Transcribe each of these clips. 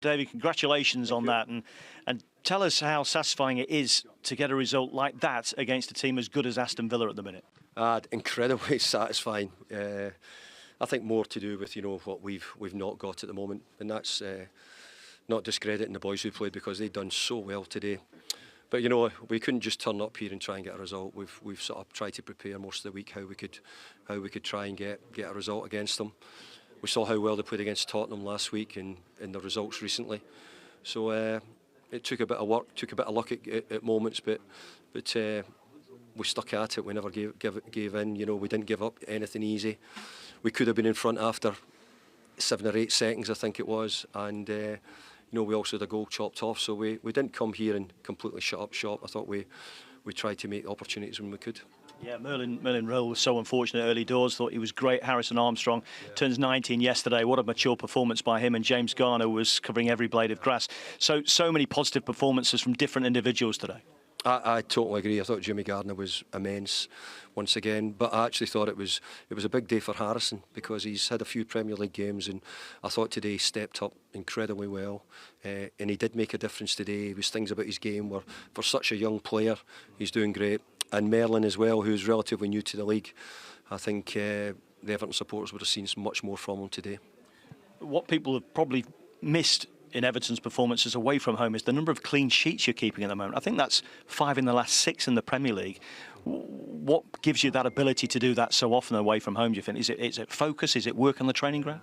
David, congratulations on that, and tell us how satisfying it is to get a result like that against a team as good as Aston Villa at the minute. Incredibly satisfying. I think more to do with what we've not got at the moment, and that's not discrediting the boys who played, because they've done so well today. But we couldn't just turn up here and try and get a result. We've sort of tried to prepare most of the week how we could try and get a result against them. We saw how well they played against Tottenham last week and the results recently. So it took a bit of work, took a bit of luck at moments, but we stuck at it. We never gave in. We didn't give up anything easy. We could have been in front after 7 or 8 seconds, I think it was, and we also had a goal chopped off. So we didn't come here and completely shut up shop. I thought we tried to make opportunities when we could. Yeah, Merlin Rowe was so unfortunate early doors. Thought he was great. Harrison Armstrong turns 19 yesterday. What a mature performance by him. And James Garner was covering every blade of grass. So many positive performances from different individuals today. I totally agree. I thought Jimmy Gardner was immense once again, but I actually thought it was a big day for Harrison, because he's had a few Premier League games, and I thought today he stepped up incredibly well, and he did make a difference today. There was things about his game where, for such a young player, he's doing great. And Merlin as well, who's relatively new to the league. I think the Everton supporters would have seen much more from him today. What people have probably missed in Everton's performances away from home is the number of clean sheets you're keeping at the moment. I think that's 5 in the last 6 in the Premier League. What gives you that ability to do that so often away from home, do you think? Is it focus? Is it work on the training ground?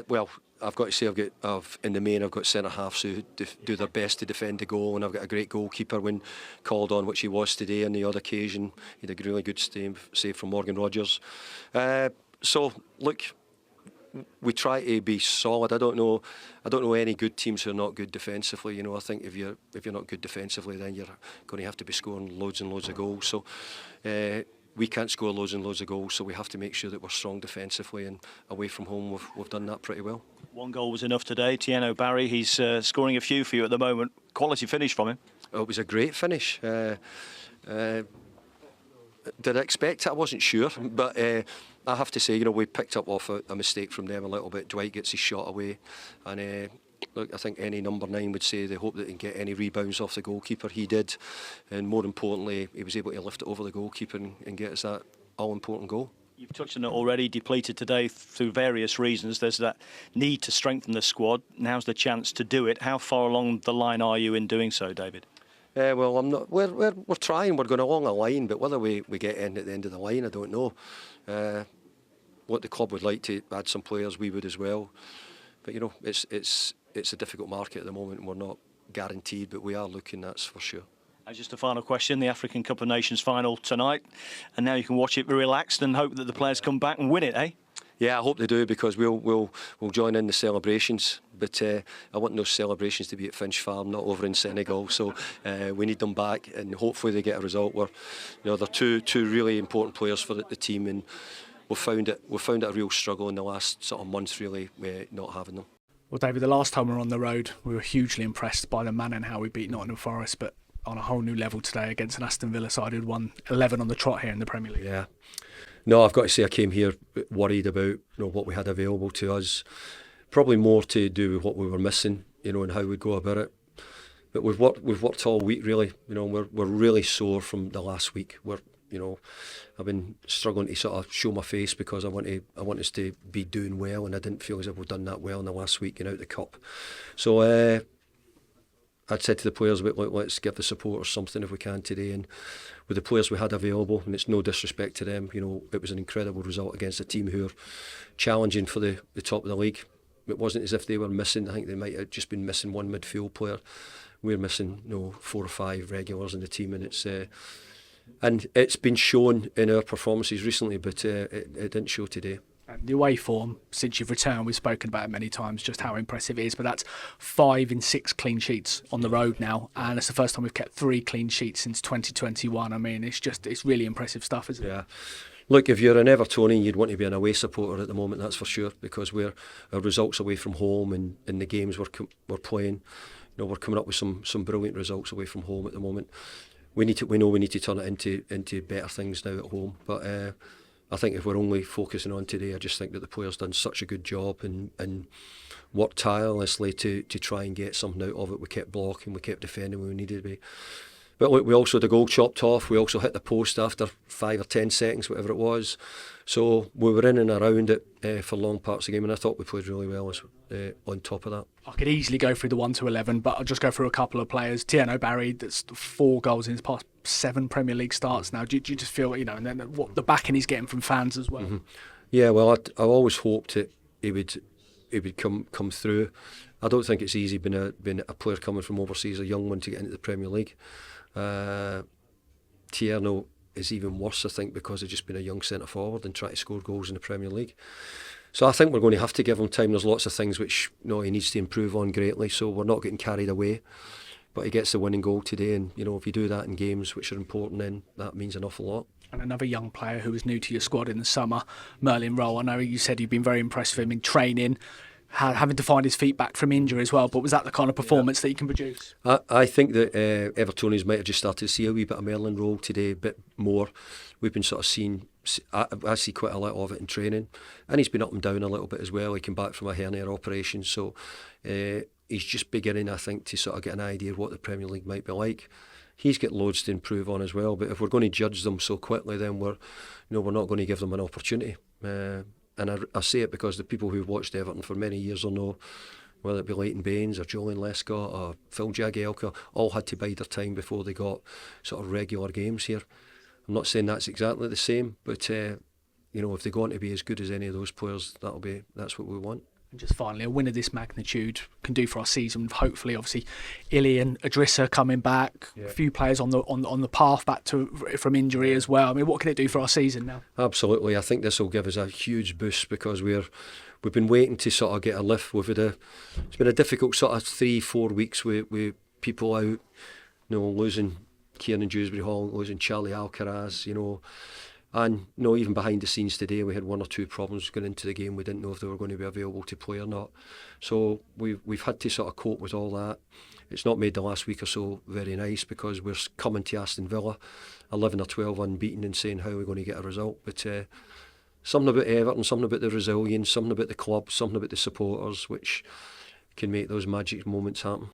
Well, I've got to say, in the main, I've got centre-halves who do their best to defend the goal, and I've got a great goalkeeper when called on, which he was today. On the odd occasion, he had a really good save from Morgan Rogers. So, look, we try to be solid. I don't know any good teams who are not good defensively. I think if you're not good defensively, then you're going to have to be scoring loads and loads of goals. So we can't score loads and loads of goals, so we have to make sure that we're strong defensively, and away from home we've done that pretty well. 1 goal was enough today. Thierno Barry, he's scoring a few for you at the moment. Quality finish from him. Oh, it was a great finish. Did I expect it? I wasn't sure, but I have to say, we picked up off a mistake from them a little bit. Dwight gets his shot away, and look, I think any number 9 would say they hope that he can get any rebounds off the goalkeeper. He did, and more importantly, he was able to lift it over the goalkeeper and get us that all-important goal. You've touched on it already, depleted today through various reasons. There's that need to strengthen the squad. Now's the chance to do it. How far along the line are you in doing so, David? Well, I'm not. We're trying. We're going along a line, but whether we get in at the end of the line, I don't know. What the club would like to add some players, we would as well. But it's a difficult market at the moment, and we're not guaranteed, but we are looking. That's for sure. And just a final question: the African Cup of Nations final tonight, and now you can watch it relaxed and hope that the players come back and win it, eh? Yeah, I hope they do, because we'll join in the celebrations. But I want those celebrations to be at Finch Farm, not over in Senegal. So we need them back, and hopefully they get a result. They're two really important players for the team, and we've found it a real struggle in the last sort of months, really, not having them. Well, David, the last time we were on the road, we were hugely impressed by the manner and how we beat Nottingham Forest, but on a whole new level today against an Aston Villa side who'd won 11 on the trot here in the Premier League. Yeah. No, I've got to say I came here worried about what we had available to us. Probably more to do with what we were missing, and how we'd go about it. But we've worked all week, really. We're really sore from the last week. I've been struggling to sort of show my face, because I want us to be doing well, and I didn't feel as if we've done that well in the last week, out the cup. So I'd said to the players, look, let's give the supporters something if we can today, and with the players we had available, and it's no disrespect to them, it was an incredible result against a team who are challenging for the top of the league. It wasn't as if they were missing. I think they might have just been missing one midfield player. We're missing 4 or 5 regulars in the team, and it's been shown in our performances recently, but it didn't show today. And the away form, since you've returned, we've spoken about it many times, just how impressive it is, but that's 5 in 6 clean sheets on the road now, and it's the first time we've kept 3 clean sheets since 2021. I mean, it's really impressive stuff, isn't it? Yeah. Look, if you're an Evertonian, you'd want to be an away supporter at the moment, that's for sure, because our results away from home and in the games we're playing, we're coming up with some brilliant results away from home at the moment. We know we need to turn it into better things now at home, but I think if we're only focusing on today, I just think that the players done such a good job and worked tirelessly to try and get something out of it. We kept blocking, we kept defending when we needed to be. But look, we also had the goal chopped off. We also hit the post after 5 or 10 seconds, whatever it was. So we were in and around it for long parts of the game, and I thought we played really well on top of that. I could easily go through the 1 to 11, but I'll just go through a couple of players. Thierno Barry, that's 4 goals in his past 7 Premier League starts now. Do you just feel, and then what the backing he's getting from fans as well? Mm-hmm. Yeah, well, I always hoped that he would come through. I don't think it's easy being a player coming from overseas, a young one, to get into the Premier League. Thierno is even worse, I think, because of just being a young centre forward and trying to score goals in the Premier League. So I think we're going to have to give him time. There's lots of things which he needs to improve on greatly, so we're not getting carried away. But he gets the winning goal today, and if you do that in games which are important, then that means an awful lot. And another young player who was new to your squad in the summer, Merlin Rowe. I know you said you've been very impressed with him in training, having to find his feet back from injury as well, but was that the kind of performance that you can produce? I think that Evertonians might have just started to see a wee bit of Merlin Rowe today, a bit more. We've been sort of seeing, I see quite a lot of it in training, and he's been up and down a little bit as well. He came back from a hernia operation, so he's just beginning, I think, to sort of get an idea of what the Premier League might be like. He's got loads to improve on as well, but if we're going to judge them so quickly, then we're not going to give them an opportunity. And I say it because the people who've watched Everton for many years will know, whether it be Leighton Baines or Julian Lescott or Phil Jagielka, all had to bide their time before they got sort of regular games here. I'm not saying that's exactly the same, but if they go on to be as good as any of those players, that's what we want. And just finally, a win of this magnitude can do for our season. Hopefully, obviously, Illy and Idrissa coming back. Yeah. A few players on the path back from injury as well. I mean, what can it do for our season now? Absolutely, I think this will give us a huge boost because we've been waiting to sort of get a lift. It's been a difficult sort of 3-4 weeks with people out. Losing Kieran Dewsbury Hall, losing Charlie Alcaraz. And even behind the scenes today, we had 1 or 2 problems going into the game. We didn't know if they were going to be available to play or not. So we've had to sort of cope with all that. It's not made the last week or so very nice because we're coming to Aston Villa, 11 or 12 unbeaten, and saying how we're going to get a result. But something about Everton, something about the resilience, something about the club, something about the supporters, which can make those magic moments happen.